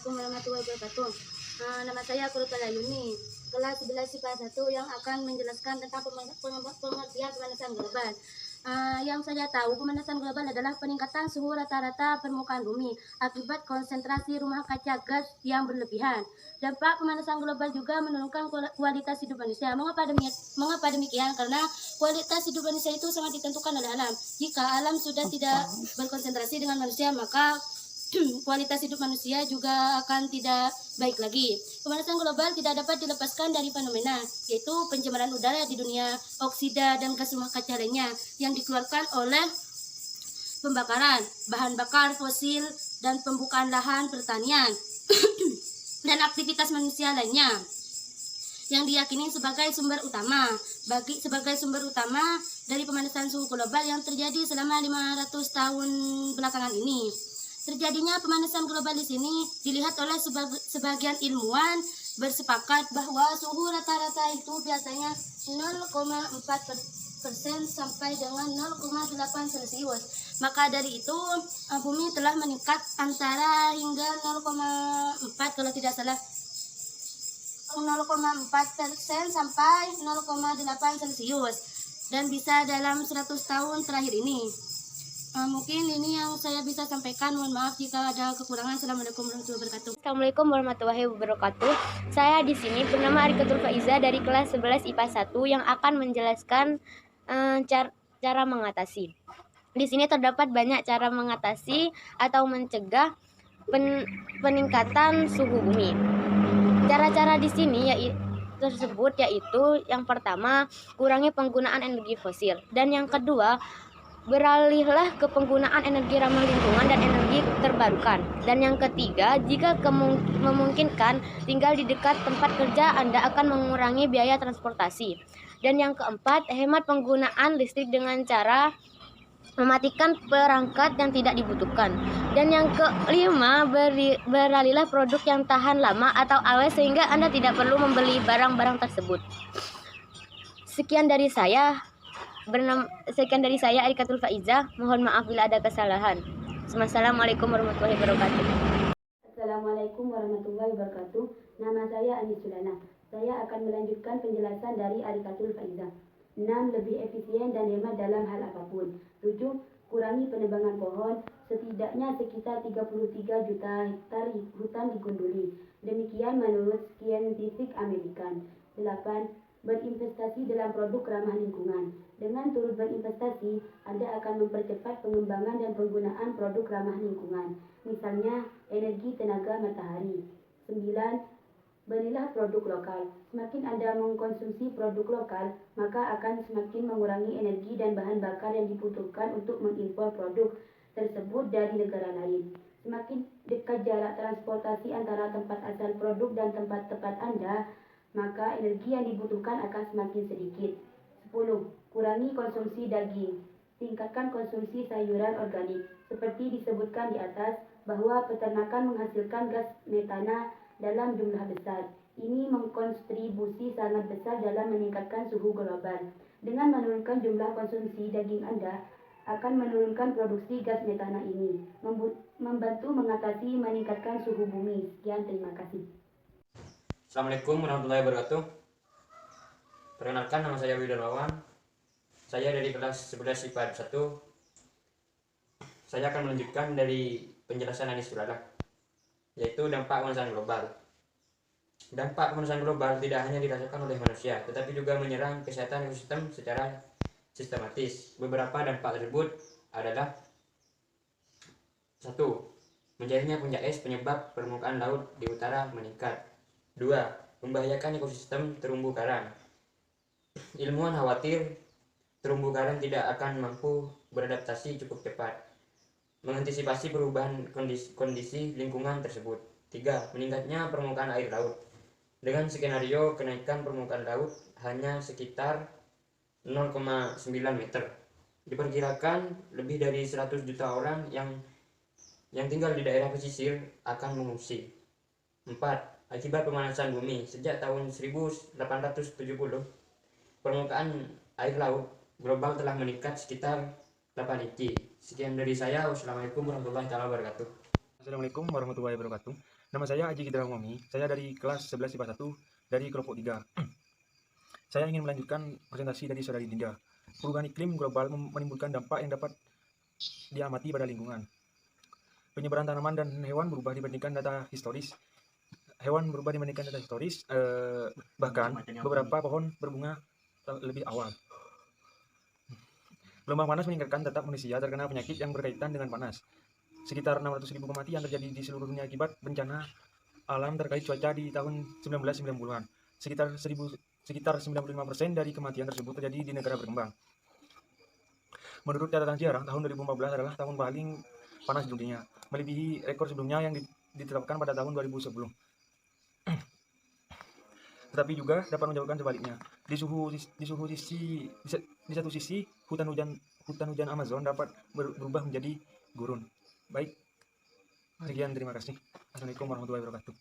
Assalamualaikum warahmatullahi wabarakatuh. Nama saya Kurupala Yuni, kelas 11 IPA 1 yang akan menjelaskan tentang pengertian pemanasan global. Yang saya tahu, pemanasan global adalah peningkatan suhu rata-rata permukaan bumi akibat konsentrasi rumah kaca gas yang berlebihan. Dampak pemanasan global juga menurunkan kualitas hidup manusia. Mengapa demikian? Karena kualitas hidup manusia itu sangat ditentukan oleh alam. Jika alam sudah tidak berkonsentrasi dengan manusia, maka kualitas hidup manusia juga akan tidak baik lagi. Pemanasan global tidak dapat dilepaskan dari fenomena, yaitu pencemaran udara di dunia, oksida dan gas rumah kaca lainnya yang dikeluarkan oleh pembakaran bahan bakar fosil dan pembukaan lahan pertanian dan aktivitas manusia lainnya yang diyakini sebagai sumber utama dari pemanasan suhu global yang terjadi selama 500 tahun belakangan ini. Terjadinya pemanasan global di sini dilihat oleh sebagian ilmuwan bersepakat bahwa suhu rata-rata itu biasanya 0,4% sampai dengan 0,8 Celcius. Maka dari itu bumi telah meningkat antara hingga 0,4 kalau tidak salah 0,4% sampai 0,8 Celcius dan bisa dalam 100 tahun terakhir ini. Mungkin ini yang saya bisa sampaikan. Mohon maaf jika ada kekurangan. Assalamualaikum warahmatullahi wabarakatuh. Assalamualaikum warahmatullahi wabarakatuh. Saya di sini bernama Arikatul Faiza dari kelas 11 IPA 1 yang akan menjelaskan cara mengatasi. Di sini terdapat banyak cara mengatasi atau mencegah peningkatan suhu bumi. Cara-cara di sini yaitu yang pertama, kurangi penggunaan energi fosil, dan yang kedua, beralihlah ke penggunaan energi ramah lingkungan dan energi terbarukan. Dan yang ketiga, jika memungkinkan, tinggal di dekat tempat kerja Anda akan mengurangi biaya transportasi. Dan yang keempat, hemat penggunaan listrik dengan cara mematikan perangkat yang tidak dibutuhkan. Dan yang kelima, beralihlah produk yang tahan lama atau awet sehingga Anda tidak perlu membeli barang-barang tersebut. Sekian dari saya Arikatul Faiza. Mohon maaf bila ada kesalahan. Assalamualaikum warahmatullahi wabarakatuh. Assalamualaikum warahmatullahi wabarakatuh. Nama saya Anis Sulana. Saya akan melanjutkan penjelasan dari Arikatul Faiza. 6. Lebih efisien dan hemat dalam hal apapun. 7. Kurangi penebangan pohon. Setidaknya sekitar 33 juta hektar hutan digunduli. Demikian menurut Scientific American. 8. Berinvestasi dalam produk ramah lingkungan. Dengan turut berinvestasi, Anda akan mempercepat pengembangan dan penggunaan produk ramah lingkungan, misalnya energi tenaga matahari. 9. Belilah produk lokal. Semakin Anda mengkonsumsi produk lokal, maka akan semakin mengurangi energi dan bahan bakar yang dibutuhkan untuk mengimpor produk tersebut dari negara lain. Semakin dekat jarak transportasi antara tempat asal produk dan tempat Anda, maka energi yang dibutuhkan akan semakin sedikit. 10. Kurangi konsumsi daging. Tingkatkan konsumsi sayuran organik. Seperti disebutkan di atas, bahwa peternakan menghasilkan gas metana dalam jumlah besar. Ini mengkontribusi sangat besar dalam meningkatkan suhu global. Dengan menurunkan jumlah konsumsi daging Anda, akan menurunkan produksi gas metana ini, membantu mengatasi meningkatkan suhu bumi. Sekian, terima kasih. Assalamualaikum warahmatullahi wabarakatuh. Perkenalkan, nama saya Widarmawan. Saya dari kelas 11 IPA 1. Saya akan melanjutkan dari penjelasan Anis Sulana, yaitu dampak pemanasan global. Dampak pemanasan global tidak hanya dirasakan oleh manusia, tetapi juga menyerang kesehatan ekosistem secara sistematis. Beberapa dampak tersebut adalah: 1. Mencairnya puncak es penyebab permukaan laut di utara meningkat. 2. Membahayakan ekosistem terumbu karang. Ilmuwan khawatir terumbu karang tidak akan mampu beradaptasi cukup cepat mengantisipasi perubahan kondisi lingkungan tersebut. 3. Meningkatnya permukaan air laut. Dengan skenario kenaikan permukaan laut hanya sekitar 0,9 meter. Diperkirakan lebih dari 100 juta orang yang tinggal di daerah pesisir akan mengungsi. 4. Akibat pemanasan bumi, sejak tahun 1870, permukaan air laut global telah meningkat sekitar 8 inci. Sekian dari saya. Wassalamualaikum warahmatullahi wabarakatuh. Assalamualaikum warahmatullahi wabarakatuh. Nama saya Aji Gidra Umami, saya dari kelas 11 IPA 1 dari kelompok 3. Saya ingin melanjutkan presentasi dari saudari Dinda. Perubahan iklim global menimbulkan dampak yang dapat diamati pada lingkungan. Penyebaran tanaman dan hewan berubah dibandingkan data historis. Bahkan beberapa pohon berbunga lebih awal. Gelombang panas meningkatkan tetap manusia terkena penyakit yang berkaitan dengan panas. Sekitar 600.000 kematian terjadi di seluruh dunia akibat bencana alam terkait cuaca di tahun 1990-an. Sekitar 95% dari kematian tersebut terjadi di negara berkembang. Menurut catatan sejarah, tahun 2014 adalah tahun paling panas di dunia, melebihi rekor sebelumnya yang ditetapkan pada tahun 2010. Tetapi juga dapat menyebabkan sebaliknya. Di satu sisi, hutan hujan Amazon dapat berubah menjadi gurun. Baik, sekian, terima kasih. Assalamualaikum warahmatullahi wabarakatuh.